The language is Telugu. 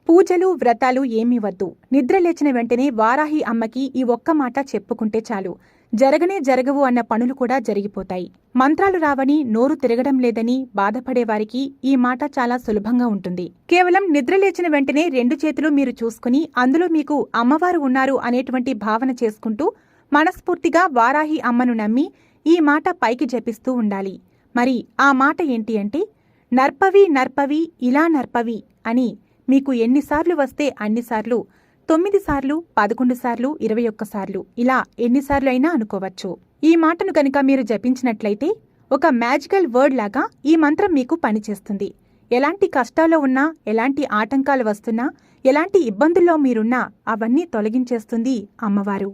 పూజలు వ్రతాలు ఏమీ వద్దు. నిద్ర లేచిన వెంటనే వారాహి అమ్మకి ఈ ఒక్క మాట చెప్పుకుంటే చాలు, జరగనే జరగవు అన్న పనులు కూడా జరిగిపోతాయి. మంత్రాలు రావని, నోరు తిరగడం లేదని బాధపడేవారికి ఈ మాట చాలా సులభంగా ఉంటుంది. కేవలం నిద్ర లేచిన వెంటనే 2 చేతులు మీరు చూసుకుని అందులో మీకు అమ్మవారు ఉన్నారు అనేటువంటి భావన చేసుకుంటూ మనస్ఫూర్తిగా వారాహి అమ్మను నమ్మి ఈ మాట పైకి జపిస్తూ ఉండాలి. మరి ఆ మాట ఏంటి అంటే, నర్పవి నర్పవి ఇలా నర్పవి అని మీకు ఎన్నిసార్లు వస్తే అన్నిసార్లు 9 సార్లు, 11 సార్లు, 21 సార్లు ఇలా ఎన్నిసార్లు అయినా అనుకోవచ్చు. ఈ మాటను కనుక మీరు జపించినట్లయితే ఒక మ్యాజికల్ వర్డ్ లాగా ఈ మంత్రం మీకు పనిచేస్తుంది. ఎలాంటి కష్టాల్లో ఉన్నా, ఎలాంటి ఆటంకాలు వస్తున్నా, ఎలాంటి ఇబ్బందుల్లో మీరున్నా అవన్నీ తొలగించేస్తుంది అమ్మవారు.